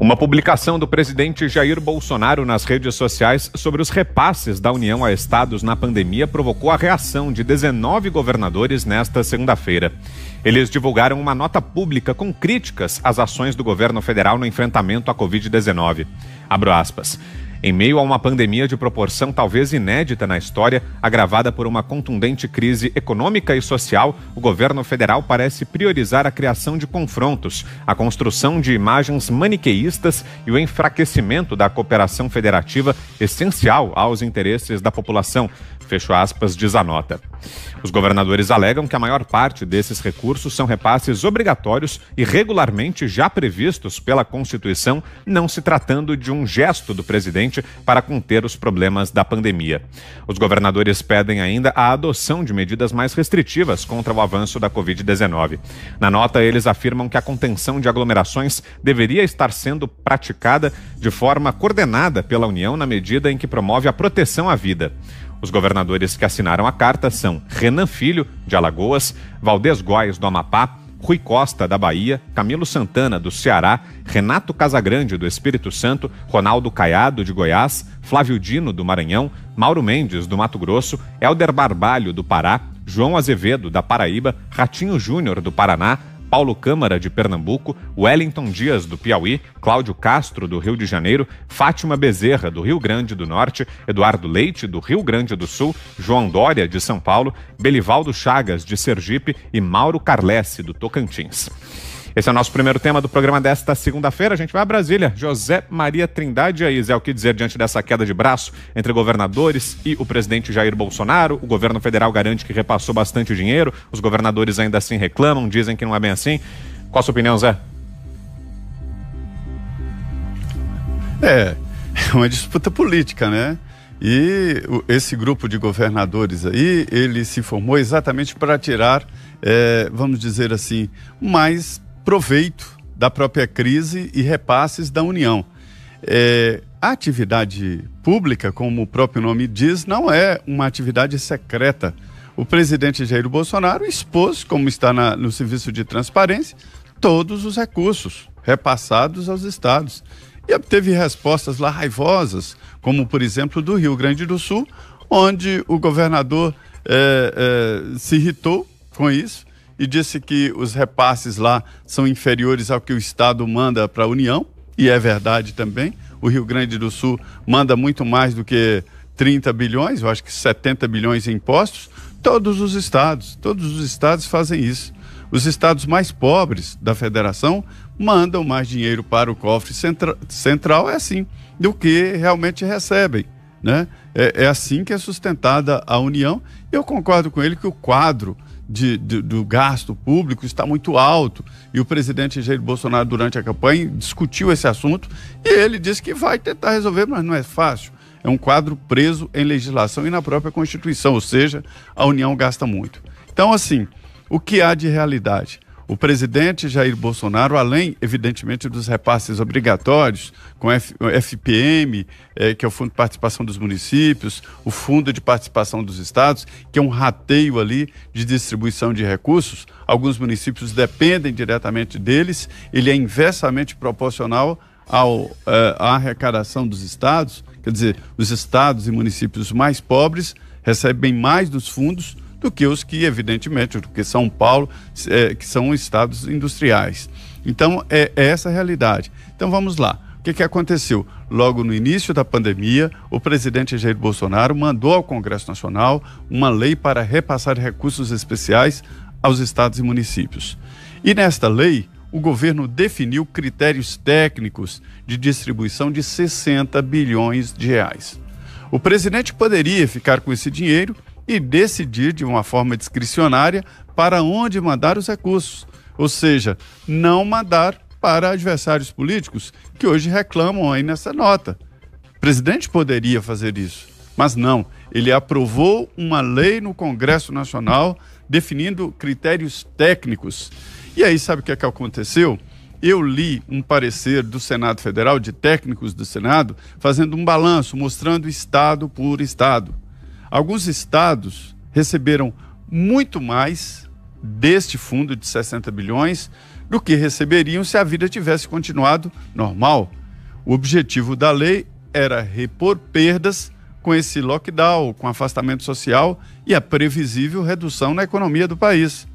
Uma publicação do presidente Jair Bolsonaro nas redes sociais sobre os repasses da União a estados na pandemia provocou a reação de 19 governadores nesta segunda-feira. Eles divulgaram uma nota pública com críticas às ações do governo federal no enfrentamento à Covid-19. Abro aspas. Em meio a uma pandemia de proporção talvez inédita na história, agravada por uma contundente crise econômica e social, o governo federal parece priorizar a criação de confrontos, a construção de imagens maniqueístas e o enfraquecimento da cooperação federativa essencial aos interesses da população. Fecho aspas, diz a nota. Os governadores alegam que a maior parte desses recursos são repasses obrigatórios e regularmente já previstos pela Constituição, não se tratando de um gesto do presidente para conter os problemas da pandemia. Os governadores pedem ainda a adoção de medidas mais restritivas contra o avanço da Covid-19. Na nota, eles afirmam que a contenção de aglomerações deveria estar sendo praticada de forma coordenada pela União na medida em que promove a proteção à vida. Os governadores que assinaram a carta são Renan Filho, de Alagoas, Valdez Góes, do Amapá, Rui Costa, da Bahia, Camilo Santana, do Ceará, Renato Casagrande, do Espírito Santo, Ronaldo Caiado, de Goiás, Flávio Dino, do Maranhão, Mauro Mendes, do Mato Grosso, Helder Barbalho, do Pará, João Azevedo, da Paraíba, Ratinho Júnior, do Paraná, Paulo Câmara, de Pernambuco, Wellington Dias, do Piauí, Cláudio Castro, do Rio de Janeiro, Fátima Bezerra, do Rio Grande do Norte, Eduardo Leite, do Rio Grande do Sul, João Dória, de São Paulo, Belivaldo Chagas, de Sergipe e Mauro Carlesse, do Tocantins. Esse é o nosso primeiro tema do programa desta segunda-feira. A gente vai a Brasília. José Maria Trindade e Zé, o que dizer diante dessa queda de braço entre governadores e o presidente Jair Bolsonaro? O governo federal garante que repassou bastante dinheiro, os governadores ainda assim reclamam, dizem que não é bem assim. Qual a sua opinião, Zé? É uma disputa política, né? E esse grupo de governadores aí, ele se formou exatamente para tirar, vamos dizer assim, mais proveito da própria crise e repasses da União. A atividade pública, como o próprio nome diz, não é uma atividade secreta. O presidente Jair Bolsonaro expôs, como está no Serviço de Transparência, todos os recursos repassados aos estados. E obteve respostas lá raivosas, como, por exemplo, do Rio Grande do Sul, onde o governador se irritou com isso e disse que os repasses lá são inferiores ao que o Estado manda para a União, e é verdade também. O Rio Grande do Sul manda muito mais do que 30 bilhões, eu acho que 70 bilhões em impostos. Todos os estados fazem isso. Os estados mais pobres da federação mandam mais dinheiro para o cofre central, é assim, do que realmente recebem, né? É assim que é sustentada a União. Eu concordo com ele que o quadro do gasto público está muito alto, e o presidente Jair Bolsonaro, durante a campanha, discutiu esse assunto e ele disse que vai tentar resolver, mas não é fácil. É um quadro preso em legislação e na própria Constituição, ou seja, a União gasta muito. Então, assim, o que há de realidade? O presidente Jair Bolsonaro, além, evidentemente, dos repasses obrigatórios, com o FPM, que é o Fundo de Participação dos Municípios, o Fundo de Participação dos Estados, que é um rateio ali de distribuição de recursos. Alguns municípios dependem diretamente deles, ele é inversamente proporcional à arrecadação dos estados. Quer dizer, os estados e municípios mais pobres recebem mais dos fundos do que os que, evidentemente, do que São Paulo, que são estados industriais. Então, é essa a realidade. Então, vamos lá. O que aconteceu? Logo no início da pandemia, o presidente Jair Bolsonaro mandou ao Congresso Nacional uma lei para repassar recursos especiais aos estados e municípios. E nesta lei, o governo definiu critérios técnicos de distribuição de 60 bilhões de reais. O presidente poderia ficar com esse dinheiro e decidir de uma forma discricionária para onde mandar os recursos, ou seja, não mandar para adversários políticos que hoje reclamam aí nessa nota. O presidente poderia fazer isso, mas não. Ele aprovou uma lei no Congresso Nacional definindo critérios técnicos. E aí, sabe o que aconteceu? Eu li um parecer do Senado Federal, de técnicos do Senado, fazendo um balanço, mostrando estado por estado. Alguns estados receberam muito mais deste fundo de 60 bilhões do que receberiam se a vida tivesse continuado normal. O objetivo da lei era repor perdas com esse lockdown, com afastamento social e a previsível redução na economia do país.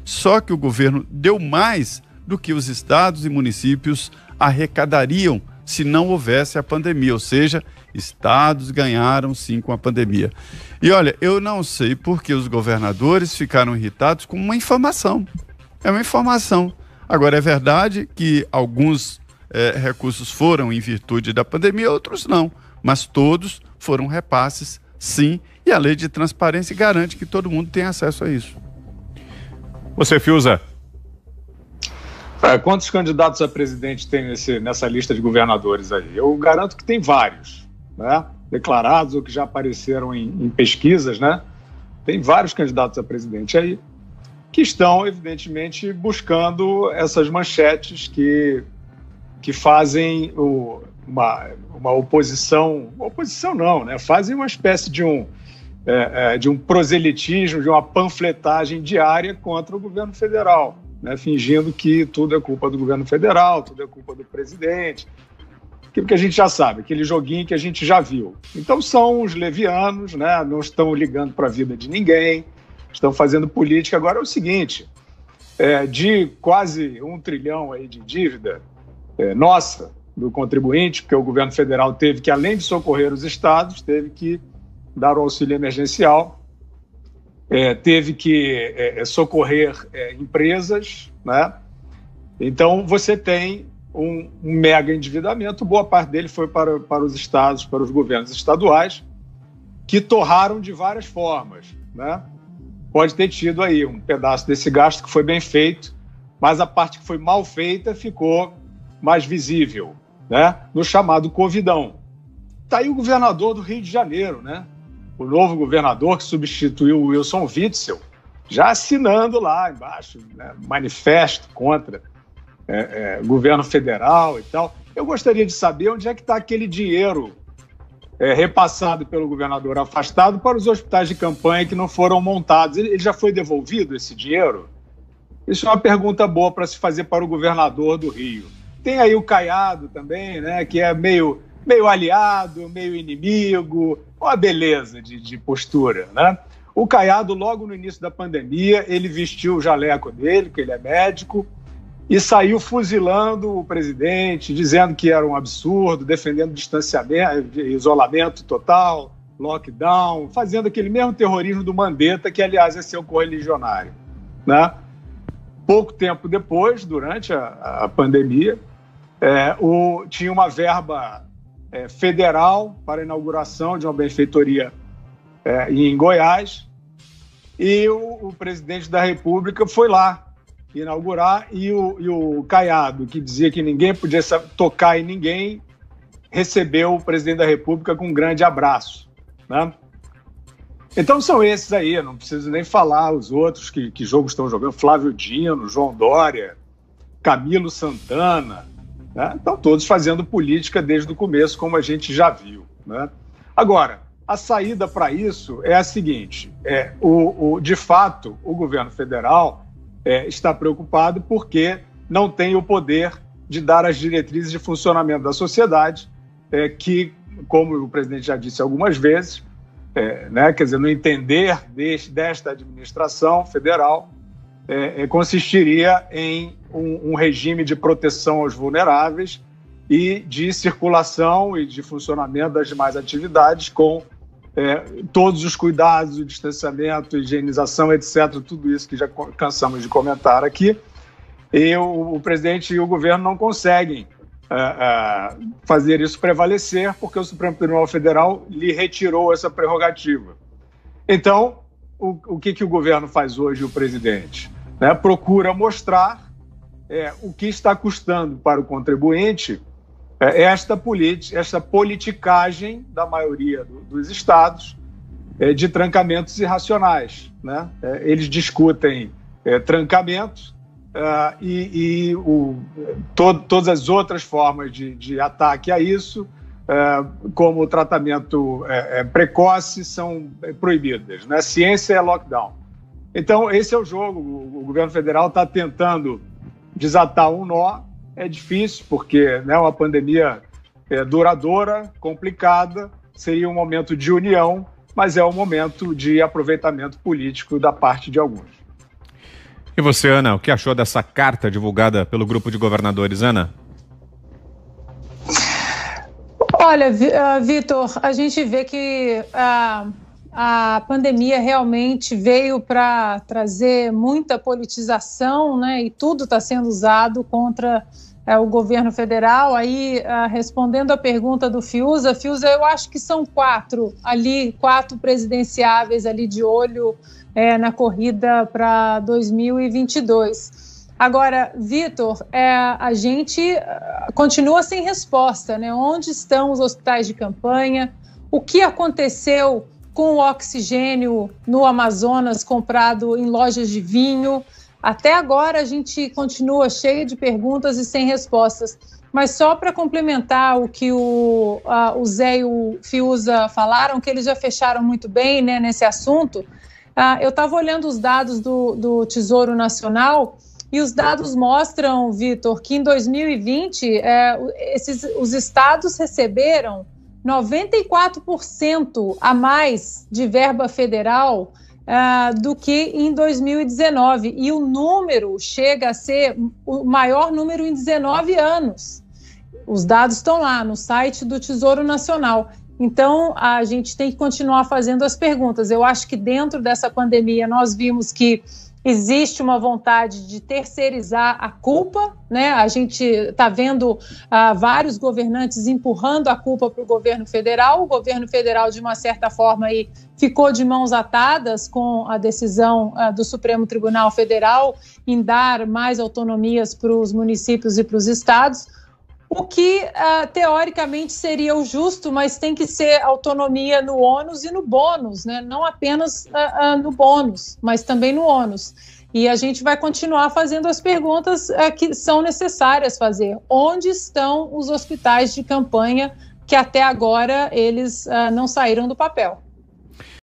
Só que o governo deu mais do que os estados e municípios arrecadariam se não houvesse a pandemia, ou seja, estados ganharam sim com a pandemia. E olha, eu não sei por que os governadores ficaram irritados com uma informação. É uma informação. Agora, é verdade que alguns recursos foram em virtude da pandemia, outros não, mas todos foram repasses, sim, e a lei de transparência garante que todo mundo tem acesso a isso. Você, Fiuza? Quantos candidatos a presidente tem nessa lista de governadores aí? Eu garanto que tem vários, né? Declarados ou que já apareceram em pesquisas, né? Tem vários candidatos a presidente aí que estão, evidentemente, buscando essas manchetes que fazem uma oposição não, né? Fazem uma espécie de um proselitismo, de uma panfletagem diária contra o governo federal, né? Fingindo que tudo é culpa do governo federal, tudo é culpa do presidente, aquilo que a gente já sabe, aquele joguinho que a gente já viu. Então são os levianos, né? Não estão ligando para a vida de ninguém, estão fazendo política. Agora é o seguinte, de quase 1 trilhão aí de dívida nossa, do contribuinte, porque o governo federal teve que, além de socorrer os estados, teve que dar o auxílio emergencial, teve que socorrer empresas, né? Então você tem um mega endividamento, boa parte dele foi para os estados, para os governos estaduais, que torraram de várias formas, né? Pode ter tido aí um pedaço desse gasto que foi bem feito, mas a parte que foi mal feita ficou mais visível, né? No chamado Covidão. Está aí o governador do Rio de Janeiro, né? O novo governador que substituiu o Wilson Witzel, já assinando lá embaixo, né, manifesto contra governo federal e tal. Eu gostaria de saber onde é que está aquele dinheiro repassado pelo governador afastado para os hospitais de campanha que não foram montados. Ele já foi devolvido, esse dinheiro? Isso é uma pergunta boa para se fazer para o governador do Rio. Tem aí o Caiado também, né, que é meio aliado, meio inimigo, uma beleza de postura, né? O Caiado, logo no início da pandemia, ele vestiu o jaleco dele, que ele é médico, e saiu fuzilando o presidente, dizendo que era um absurdo, defendendo distanciamento, isolamento total, lockdown, fazendo aquele mesmo terrorismo do Mandetta, que, aliás, é seu correligionário, né? Pouco tempo depois, durante a pandemia, tinha uma verba federal para a inauguração de uma benfeitoria em Goiás, e o presidente da República foi lá inaugurar, e o Caiado, que dizia que ninguém podia tocar em ninguém, recebeu o presidente da República com um grande abraço, né? Então são esses aí, não preciso nem falar os outros que jogo estão jogando, Flávio Dino, João Dória, Camilo Santana, né? Estão todos fazendo política desde o começo, como a gente já viu, né? Agora, a saída para isso é a seguinte, de fato, o governo federal está preocupado porque não tem o poder de dar as diretrizes de funcionamento da sociedade, que, como o presidente já disse algumas vezes, né, quer dizer, no entender desta administração federal, consistiria em um regime de proteção aos vulneráveis e de circulação e de funcionamento das demais atividades com todos os cuidados, o distanciamento, higienização, etc., tudo isso que já cansamos de comentar aqui. E o presidente e o governo não conseguem fazer isso prevalecer porque o Supremo Tribunal Federal lhe retirou essa prerrogativa. Então, o que o governo faz hoje, o presidente? Né? Procura mostrar o que está custando para o contribuinte esta politicagem da maioria dos estados de trancamentos irracionais, né? Eles discutem trancamentos todas as outras formas de ataque a isso, como o tratamento precoce, são proibidas, né? Ciência é lockdown. Então, esse é o jogo. O governo federal está tentando desatar um nó é difícil, porque, né, uma pandemia duradoura, complicada, seria um momento de união, mas é um momento de aproveitamento político da parte de alguns. E você, Ana, o que achou dessa carta divulgada pelo grupo de governadores, Ana? Olha, Vitor, a gente vê que a pandemia realmente veio para trazer muita politização, né? E tudo está sendo usado contra o governo federal. Aí, respondendo a pergunta do Fiuza, eu acho que são quatro presidenciáveis ali de olho na corrida para 2022. Agora, Vitor, a gente continua sem resposta, né? Onde estão os hospitais de campanha? O que aconteceu com o oxigênio no Amazonas comprado em lojas de vinho? Até agora a gente continua cheio de perguntas e sem respostas. Mas só para complementar o que o Zé e o Fiuza falaram, que eles já fecharam muito bem, né, nesse assunto, eu estava olhando os dados do Tesouro Nacional e os dados mostram, Vitor, que em 2020 os estados receberam 94% a mais de verba federal do que em 2019. E o número chega a ser o maior número em 19 anos. Os dados estão lá no site do Tesouro Nacional. Então, a gente tem que continuar fazendo as perguntas. Eu acho que dentro dessa pandemia nós vimos que existe uma vontade de terceirizar a culpa, né? A gente está vendo vários governantes empurrando a culpa para o governo federal. O governo federal, de uma certa forma, aí, ficou de mãos atadas com a decisão do Supremo Tribunal Federal em dar mais autonomias para os municípios e para os estados, o que teoricamente seria o justo, mas tem que ser autonomia no ônus e no bônus, né? Não apenas no bônus, mas também no ônus. E a gente vai continuar fazendo as perguntas que são necessárias fazer. Onde estão os hospitais de campanha que até agora eles não saíram do papel?